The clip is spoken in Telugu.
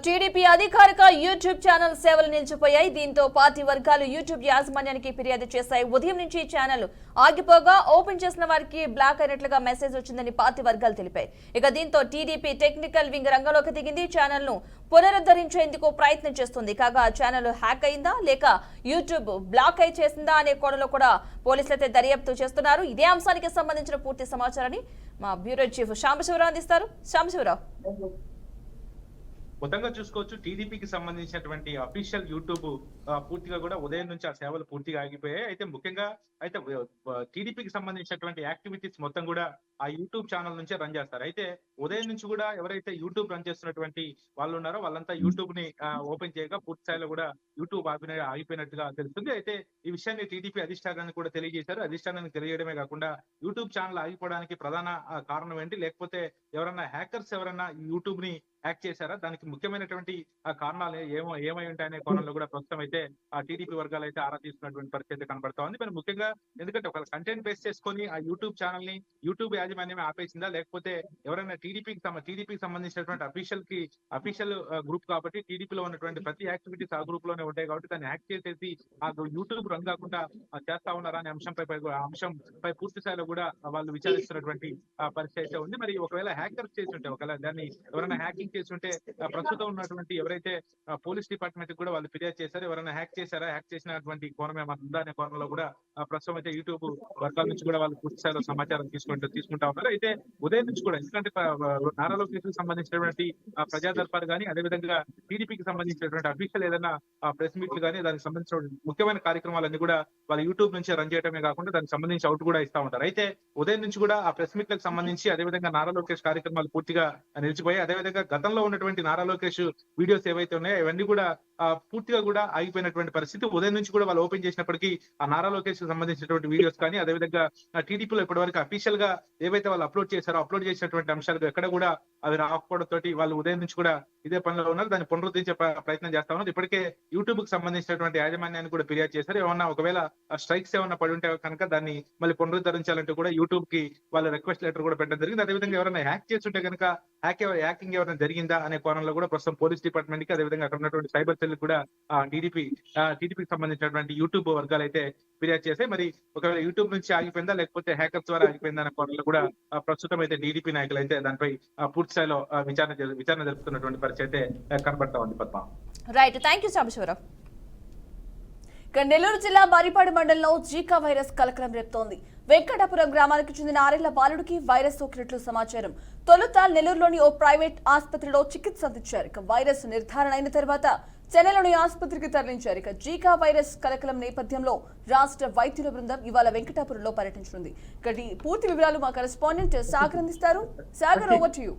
టీడీపీ అధికారిక యూట్యూబ్ ఛానల్ సేవలు నిలిచిపోయాయి. దీంతో పార్టీ వర్గాలు యూట్యూబ్ యాజమాన్యానికి ఫిర్యాదు చేశాయి. ఉదయం నుంచి ఛానల్ ఆగిపోగా ఓపెన్ చేసిన వారికి బ్లాక్ అయినట్లుగా మెసేజ్ వచ్చిందని పార్టీ వర్గాలు తెలిపాయి. దీంతో టీడీపీ టెక్నికల్ వింగ్ రంగంలోకి దిగింది. ఛానల్ ను పునరుద్ధరించేందుకు ప్రయత్నం చేస్తుంది. కాగా ఛానల్ హ్యాక్ అయిందా లేక యూట్యూబ్ బ్లాక్ అయి చేసిందా అనే కోణంలో కూడా పోలీసులైతే దర్యాప్తు చేస్తున్నారు. ఇదే అంశానికి సంబంధించిన పూర్తి సమాచారాన్ని మా బ్యూరో చీఫ్ సాంబశివరావు అందిస్తారు. సాంబశివరావు, మొత్తంగా చూసుకోవచ్చు, టీడీపీకి సంబంధించినటువంటి అఫీషియల్ యూట్యూబ్ పూర్తిగా కూడా ఉదయం నుంచి ఆ సేవలు పూర్తిగా ఆగిపోయాయి. అయితే ముఖ్యంగా టీడీపీకి సంబంధించినటువంటి యాక్టివిటీస్ మొత్తం కూడా ఆ యూట్యూబ్ ఛానల్ నుంచే రన్ చేస్తారు. అయితే ఉదయం నుంచి కూడా ఎవరైతే యూట్యూబ్ రన్ చేస్తున్నటువంటి వాళ్ళు ఉన్నారో వాళ్ళంతా యూట్యూబ్ ని ఓపెన్ చేయగా పూర్తి స్థాయిలో కూడా యూట్యూబ్ ఆగిపోయినట్టుగా తెలుస్తుంది. అయితే ఈ విషయాన్ని టీడీపీ అధిష్టానానికి కూడా తెలియజేశారు. అధిష్టానానికి తెలియజేయడమే కాకుండా యూట్యూబ్ ఛానల్ ఆగిపోవడానికి ప్రధాన కారణం ఏంటి, లేకపోతే ఎవరన్నా హ్యాకర్స్ ఎవరన్నా యూట్యూబ్ ని హ్యాక్ చేశారా, దానికి ముఖ్యమైనటువంటి కారణాలు ఏమై ఉంటాయనే కోణంలో కూడా ప్రస్తుతం అయితే ఆ టీడీపీ వర్గాలు అయితే ఆరా తీసుకున్నటువంటి పరిస్థితి కనబడతా ఉంది. మరి ముఖ్యంగా ఎందుకంటే ఒక కంటెంట్ బేస్ చేసుకొని ఆ యూట్యూబ్ ఛానల్ ని యూట్యూబ్ యాజమాన్యమే ఆపేసిందా, లేకపోతే ఎవరైనా టీడీపీకి సంబంధించినటువంటి అఫీషియల్ గ్రూప్ కాబట్టి టీడీపీలో ఉన్నటువంటి ప్రతి యాక్టివిటీస్ ఆ గ్రూప్ లోనే ఉంటాయి కాబట్టి దాన్ని హ్యాక్ చేసేసి ఆ యూట్యూబ్ రన్ కాకుండా చేస్తా ఉన్నారా అనే అంశంపై పూర్తి స్థాయిలో కూడా వాళ్ళు విచారిస్తున్నటువంటి పరిస్థితి అయితే ఉంది. మరి ఒకవేళ హ్యాకర్స్ చేసి ఉంటే, ఒకవేళ దాన్ని ఎవరైనా హ్యాకింగ్ చేస్తుంటే ప్రస్తుతం ఉన్నటువంటి ఎవరైతే పోలీస్ డిపార్ట్మెంట్ కూడా వాళ్ళు ఫిర్యాదు చేశారు. ఎవరైనా హ్యాక్ చేసినటువంటి కోణం ఏమైనా ఉందా అనే కోణంలో కూడా ప్రస్తుతం అయితే యూట్యూబ్ వర్గాల నుంచి కూడా వాళ్ళు పూర్తి స్థాయిలో సమాచారం తీసుకుంటా ఉన్నారు. అయితే ఉదయం నుంచి కూడా ఎందుకంటే నారా లోకేష్ కి సంబంధించినటువంటి ప్రజా దర్బార్ కానీ, అదేవిధంగా టీడీపీకి సంబంధించినటువంటి అఫీషియల్ ఏదైనా ప్రెస్ మీట్లు కానీ, దానికి సంబంధించిన ముఖ్యమైన కార్యక్రమాలన్నీ కూడా వాళ్ళ యూట్యూబ్ నుంచి రన్ చేయడమే కాకుండా దానికి సంబంధించి అవుట్ కూడా ఇస్తా ఉంటారు. అయితే ఉదయం నుంచి కూడా ఆ ప్రెస్ మీట్లకు సంబంధించి అదేవిధంగా నారా లోకేష్ కార్యక్రమాలు పూర్తిగా నిలిచిపోయాయి. అదేవిధంగా గతంలో ఉన్నటువంటి నారా లోకేష్ వీడియోస్ ఏవైతే ఉన్నాయో ఇవన్నీ కూడా పూర్తిగా కూడా ఆగిపోయినటువంటి పరిస్థితి. ఉదయం నుంచి కూడా వాళ్ళు ఓపెన్ చేసినప్పటికీ ఆ నారా లోకేష్ కి సంబంధించినటువంటి వీడియోస్ కానీ, అదేవిధంగా టీడీపీలో ఇప్పటివరకు అఫీషియల్ గా ఏవైతే వాళ్ళు అప్లోడ్ చేసినటువంటి అంశాలు ఎక్కడ కూడా అవి రాకపోవడం తోటి వాళ్ళు ఉదయం నుంచి కూడా ఇదే పనిలో ఉన్నారు. దాన్ని పునరుద్ధరించే ప్రయత్నం చేస్తా ఉన్నారు. ఇప్పటికే యూట్యూబ్ కి సంబంధించినటువంటి యాజమాన్యాన్ని కూడా ఫిర్యాదు చేశారు. ఏమన్నా ఒకవేళ స్ట్రైక్స్ ఏమన్నా పడి ఉంటే కనుక దాన్ని మళ్ళీ పునరుద్ధరించాలంటూ కూడా యూట్యూబ్ కి వాళ్ళు రిక్వెస్ట్ లెటర్ కూడా పెట్టడం జరిగింది. అదేవిధంగా ఎవరైనా హ్యాక్ చేస్తుంటే కనుక హ్యాకింగ్ ఎవరైనా జరిగిందా అనే కోణంలో కూడా ప్రస్తుతం పోలీస్ డిపార్ట్మెంట్ కి, అదేవిధంగా అక్కడ ఉన్నటువంటి సైబర్ సెల్ కూడా టీడీపీకి సంబంధించినటువంటి యూట్యూబ్ వర్గాలు అయితే ఫిర్యాదు చేశాయి. మరి ఒకవేళ యూట్యూబ్ నుంచి ఆగిపోయిందా లేకపోతే హ్యాకర్స్ ద్వారా ఆగిపోయిందా అనే కోణంలో కూడా ప్రస్తుతం అయితే టీడీపీ నాయకులు అయితే దానిపై పూర్తి స్థాయిలో విచారణ జరుపుతున్నటువంటి పరిస్థితి అయితే కనబడతా ఉంది. Padma, right, thank you Sambasivarao. Nellore జిల్లా మరిపాడు మండలంలో జీకా వైరస్ కలకలం రేపుతోంది. వెంకటాపురం గ్రామానికి చెందిన 6 ఏళ్ల బాలుడికి వైరస్ సోకినట్లు సమాచారం. తొలుత నెల్లూరులోని ఓ ప్రైవేట్ ఆసుపత్రిలో చికిత్స అందించారు. వైరస్ నిర్ధారణ అయిన తర్వాత చెన్నైలోని ఆసుపత్రికి తరలించారు. జీకా వైరస్ కలకలం నేపథ్యంలో రాష్ట్ర వైద్యుల బృందం ఇవాళ వెంకటాపురంలో పర్యటించనుంది. పూర్తి వివరాలు మా కరెస్పాండెంట్ సాగర్ అందిస్తారు. Sagar, over to you.